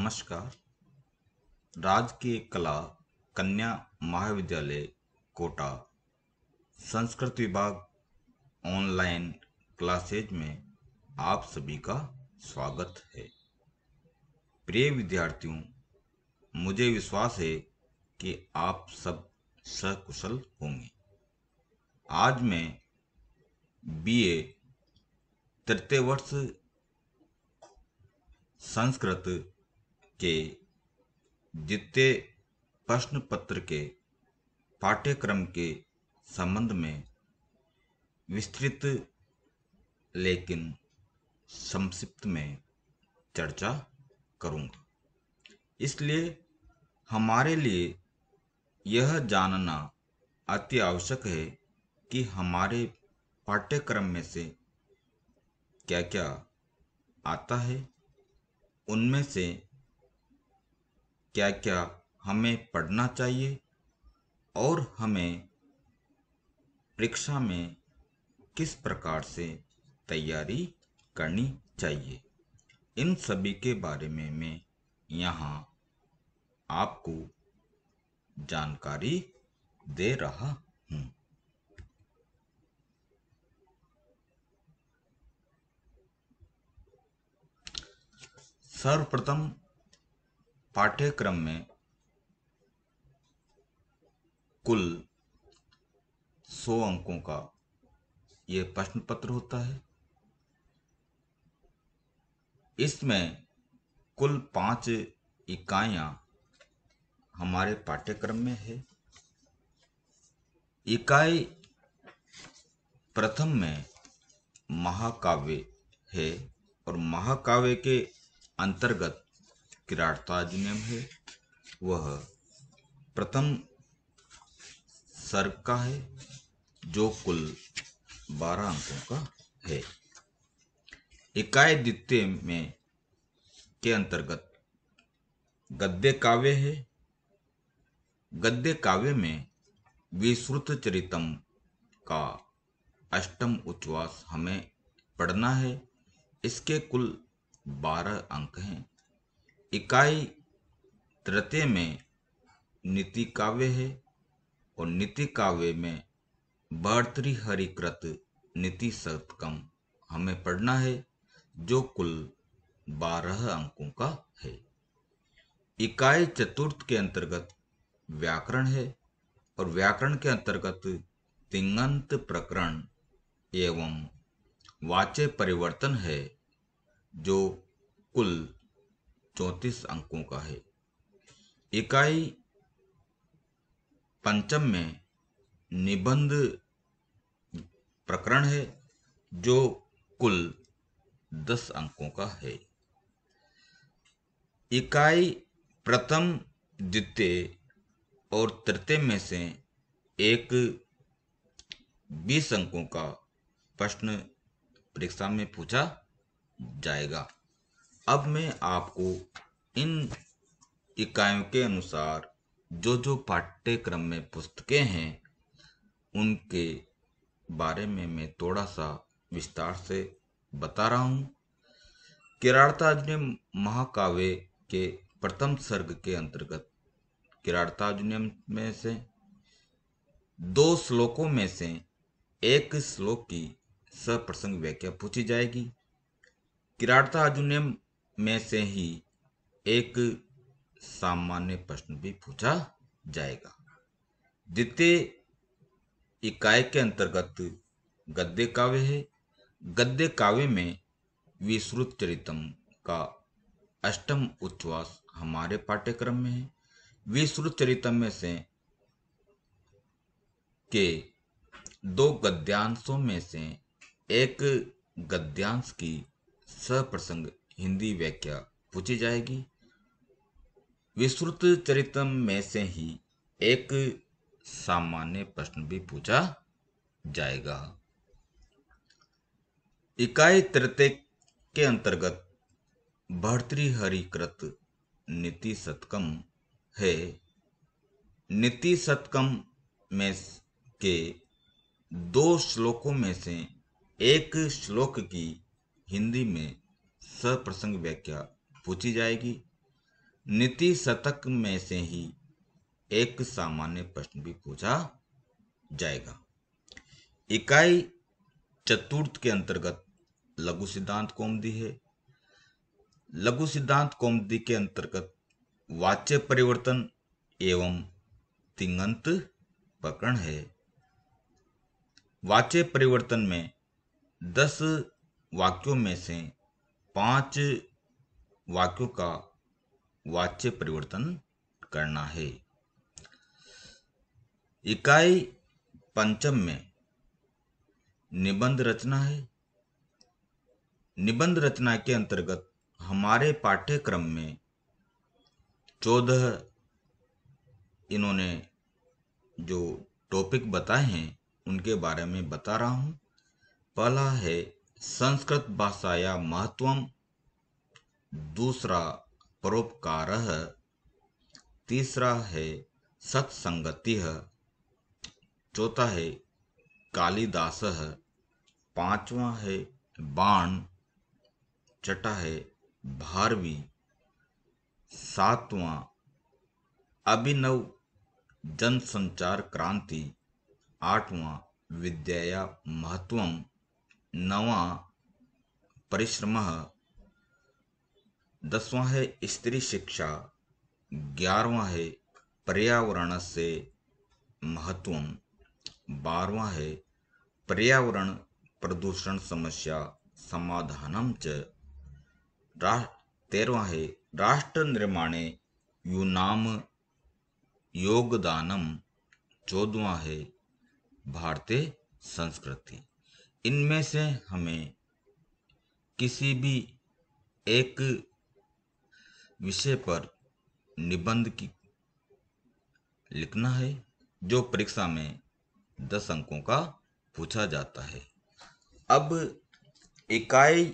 नमस्कार। राजकीय कला कन्या महाविद्यालय कोटा संस्कृत विभाग ऑनलाइन क्लासेज में आप सभी का स्वागत है। प्रिय विद्यार्थियों, मुझे विश्वास है कि आप सब सकुशल होंगे। आज मैं बीए तृतीय वर्ष संस्कृत के द्वितीय प्रश्न पत्र के पाठ्यक्रम के संबंध में विस्तृत लेकिन संक्षिप्त में चर्चा करूंगा। इसलिए हमारे लिए यह जानना अति आवश्यक है कि हमारे पाठ्यक्रम में से क्या क्या आता है, उनमें से क्या क्या हमें पढ़ना चाहिए और हमें परीक्षा में किस प्रकार से तैयारी करनी चाहिए। इन सभी के बारे में मैं यहाँ आपको जानकारी दे रहा हूँ। सर्वप्रथम पाठ्यक्रम में कुल 100 अंकों का यह प्रश्न पत्र होता है। इसमें कुल 5 इकाइयां हमारे पाठ्यक्रम में है। इकाई प्रथम में महाकाव्य है और महाकाव्य के अंतर्गत किरातार्जुनीयम है। वह प्रथम सर्ग का है जो कुल 12 अंकों का है। इकाई द्वितीय में के अंतर्गत गद्य काव्य है। गद्य काव्य में विश्रुत चरितम का अष्टम उच्छ्वास हमें पढ़ना है। इसके कुल 12 अंक हैं। इकाई तृतीय में नीति काव्य है और नीति काव्य में भर्तृहरिकृत नीति शतकम हमें पढ़ना है जो कुल 12 अंकों का है। इकाई चतुर्थ के अंतर्गत व्याकरण है और व्याकरण के अंतर्गत तिङन्त प्रकरण एवं वाच्य परिवर्तन है जो कुल 34 अंकों का है। इकाई पंचम में निबंध प्रकरण है जो कुल 10 अंकों का है। इकाई प्रथम, द्वितीय और तृतीय में से एक 20 अंकों का प्रश्न परीक्षा में पूछा जाएगा। अब मैं आपको इन इकाइयों के अनुसार जो पाठ्यक्रम में पुस्तकें हैं उनके बारे में मैं थोड़ा सा विस्तार से बता रहा हूँ। किरातार्जुनीयम महाकाव्य के प्रथम सर्ग के अंतर्गत किरातार्जुनीयम में से 2 श्लोकों में से एक श्लोक की सप्रसंग व्याख्या पूछी जाएगी। किरातार्जुनीयम में से ही एक सामान्य प्रश्न भी पूछा जाएगा। द्वितीय इकाई के अंतर्गत गद्य काव्य है। गद्य काव्य में विश्रुत चरितम का अष्टम उच्छ्वास हमारे पाठ्यक्रम में है। विश्रुत चरितम में से के 2 गद्यांशों में से एक गद्यांश की सप्रसंग हिंदी व्याख्या पूछी जाएगी। विश्रुत चरितम में से ही एक सामान्य प्रश्न भी पूछा जाएगा। इकाई तृतीय के अंतर्गत भर्तृहरिकृत नीति शतकम है। नीति शतकम में के 2 श्लोकों में से एक श्लोक की हिंदी में सप्रसंग व्याख्या पूछी जाएगी। नीति शतक में से ही एक सामान्य प्रश्न भी पूछा जाएगा। इकाई चतुर्थ के अंतर्गत लघु सिद्धांत कौमुदी है। लघु सिद्धांत कौमुदी के अंतर्गत वाच्य परिवर्तन एवं तिङन्त प्रकरण है। वाच्य परिवर्तन में 10 वाक्यों में से 5 वाक्यों का वाच्य परिवर्तन करना है। इकाई पंचम में निबंध रचना है। निबंध रचना के अंतर्गत हमारे पाठ्यक्रम में 14 इन्होंने जो टॉपिक बताए हैं उनके बारे में बता रहा हूं। पहला है संस्कृत भाषाया महत्वम, दूसरा परोपकारः, तीसरा है सत्संगतिः, चौथा है कालिदासः, पांचवा है बाण, छठा है भारवी, सातवां अभिनव जनसंचार क्रांति, आठवां विद्याया महत्वम, नवा परिश्रमः, 10वां है स्त्री शिक्षा, 11वां है पर्यावरण से महत्वम, 12वां है पर्यावरण प्रदूषण समस्या समाधानम च, 13वां है राष्ट्र निर्माणे यूनाम योगदानम, 14वां है भारतीय संस्कृति। इनमें से हमें किसी भी एक विषय पर निबंध की लिखना है जो परीक्षा में 10 अंकों का पूछा जाता है। अब इकाई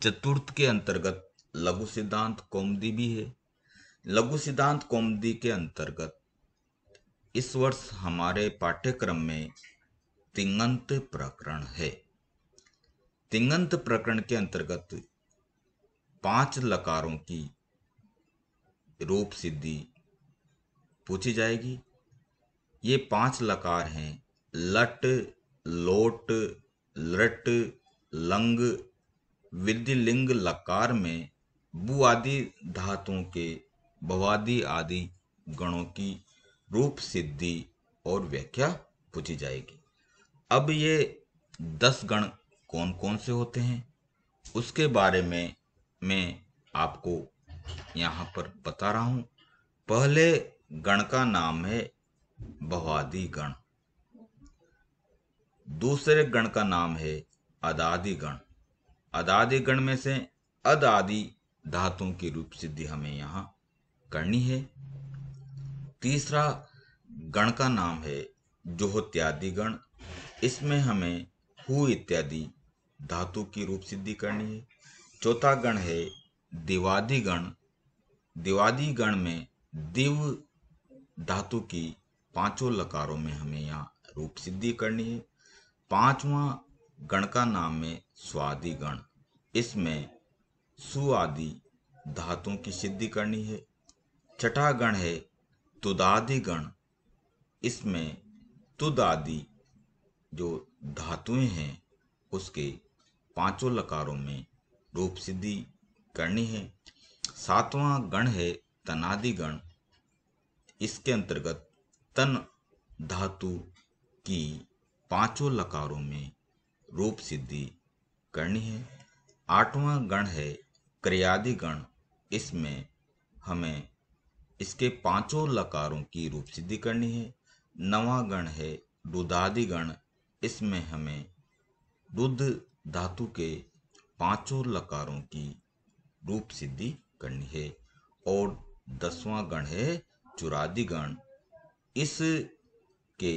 चतुर्थ के अंतर्गत लघु सिद्धांत कौमुदी भी है। लघु सिद्धांत कौमुदी के अंतर्गत इस वर्ष हमारे पाठ्यक्रम में तिङन्त प्रकरण है। तिङन्त प्रकरण के अंतर्गत 5 लकारों की रूप सिद्धि पूछी जाएगी। ये 5 लकार हैं लट, लोट, लृट, लंग। विधिलिंग लकार में बु आदि धातुओं के भवादि आदि गणों की रूप सिद्धि और व्याख्या पूछी जाएगी। अब ये 10 गण कौन कौन से होते हैं उसके बारे में मैं आपको यहाँ पर बता रहा हूँ। पहले गण का नाम है भवादि गण, दूसरे गण का नाम है अदादि गण। अदादि गण में से अद आदि धातुओं की रूप सिद्धि हमें यहाँ करनी है। तीसरा गण का नाम है जोहोत्यादि गण, इसमें हमें हु इत्यादि धातु की रूप सिद्धि करनी है। चौथा गण है दिवादि गण। दिवादि गण में दिव धातु की 5 लकारों में हमें यहाँ रूप सिद्धि करनी है। 5वां गण का नाम है स्वादि गण, इसमें सु आदि धातुओं की सिद्धि करनी है। छठा गण है तुदादि गण, इसमें तुद आदि जो धातुएं हैं उसके 5 लकारों में रूप सिद्धि करनी है। 7वां गण है तनादि गण, इसके अंतर्गत तन धातु की 5 लकारों में रूप सिद्धि करनी है। 8वां गण है क्रियादि गण, इसमें हमें इसके 5 लकारों की रूप सिद्धि करनी है। 9वां गण है रुदादि गण, इसमें हमें रुद धातु के 5 लकारों की रूप सिद्धि करनी है। और 10वां गण है चुरादि गण, इस के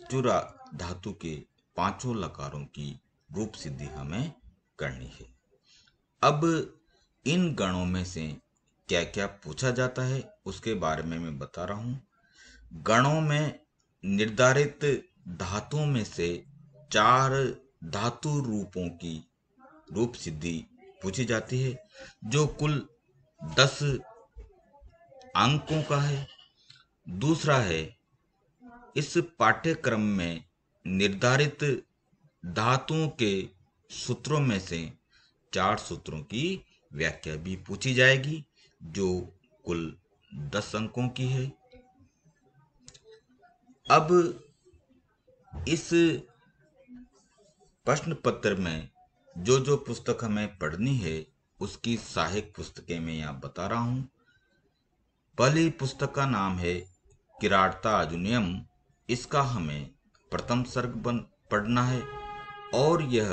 चुरा धातु के 5 लकारों की रूप सिद्धि हमें करनी है। अब इन गणों में से क्या क्या पूछा जाता है उसके बारे में मैं बता रहा हूँ। गणों में निर्धारित धातुओं में से 4 धातु रूपों की रूप सिद्धि पूछी जाती है, जो कुल 10 अंकों का है। दूसरा है, इस पाठ्यक्रम में निर्धारित धातुओं के सूत्रों में से 4 सूत्रों की व्याख्या भी पूछी जाएगी, जो कुल 10 अंकों की है। अब इस प्रश्न पत्र में जो जो पुस्तक हमें पढ़नी है उसकी सहायक पुस्तकें मैं यहाँ बता रहा हूँ। पहली पुस्तक का नाम है किराता आजुनियम। इसका हमें प्रथम सर्ग पढ़ना है और यह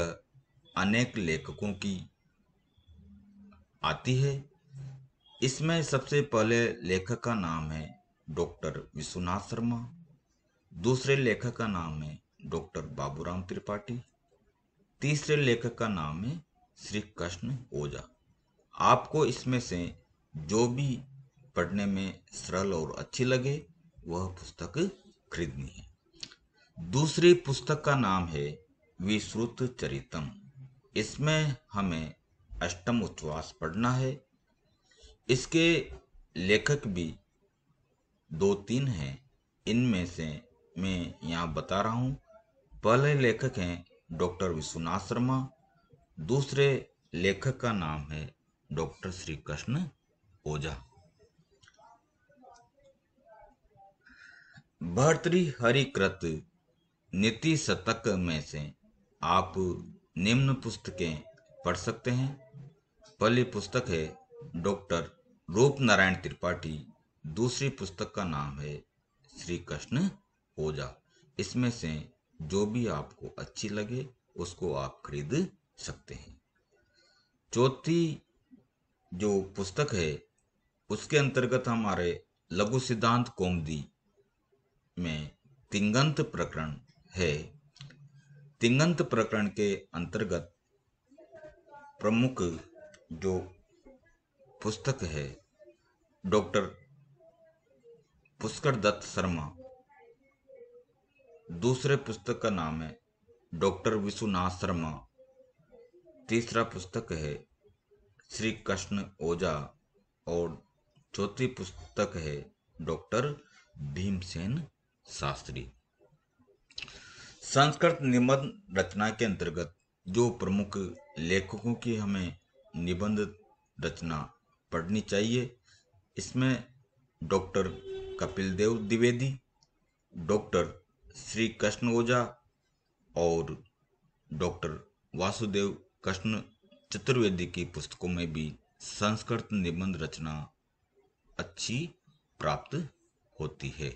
अनेक लेखकों की आती है। इसमें सबसे पहले लेखक का नाम है डॉक्टर विश्वनाथ शर्मा। दूसरे लेखक का नाम है डॉक्टर बाबूराम त्रिपाठी। तीसरे लेखक का नाम है श्री कृष्ण ओझा। आपको इसमें से जो भी पढ़ने में सरल और अच्छी लगे वह पुस्तक खरीदनी है। दूसरी पुस्तक का नाम है विश्रुत चरितम। इसमें हमें अष्टम उच्छ्वास पढ़ना है। इसके लेखक भी 2-3 हैं, इनमें से मैं यहाँ बता रहा हूँ। पहले लेखक हैं डॉक्टर विश्वनाथ शर्मा। दूसरे लेखक का नाम है डॉक्टर श्री कृष्ण ओझा। भर्तृहरिकृत नीति शतक में से आप निम्न पुस्तकें पढ़ सकते हैं। पहली पुस्तक है डॉक्टर रूप नारायण त्रिपाठी। दूसरी पुस्तक का नाम है श्री कृष्ण ओझा। इसमें से जो भी आपको अच्छी लगे उसको आप खरीद सकते हैं। चौथी जो पुस्तक है उसके अंतर्गत हमारे लघु सिद्धांत कौमुदी में तिंगंत प्रकरण है। तिंगंत प्रकरण के अंतर्गत प्रमुख जो पुस्तक है डॉक्टर पुष्कर दत्त शर्मा। दूसरे पुस्तक का नाम है डॉक्टर विश्वनाथ शर्मा। तीसरा पुस्तक है श्री कृष्ण ओझा और चौथी पुस्तक है डॉक्टर भीमसेन शास्त्री। संस्कृत निबंध रचना के अंतर्गत जो प्रमुख लेखकों की हमें निबंध रचना पढ़नी चाहिए, इसमें डॉक्टर कपिल देव द्विवेदी, डॉक्टर श्री कृष्ण ओझा और डॉक्टर वासुदेव कृष्ण चतुर्वेदी की पुस्तकों में भी संस्कृत निबंध रचना अच्छी प्राप्त होती है।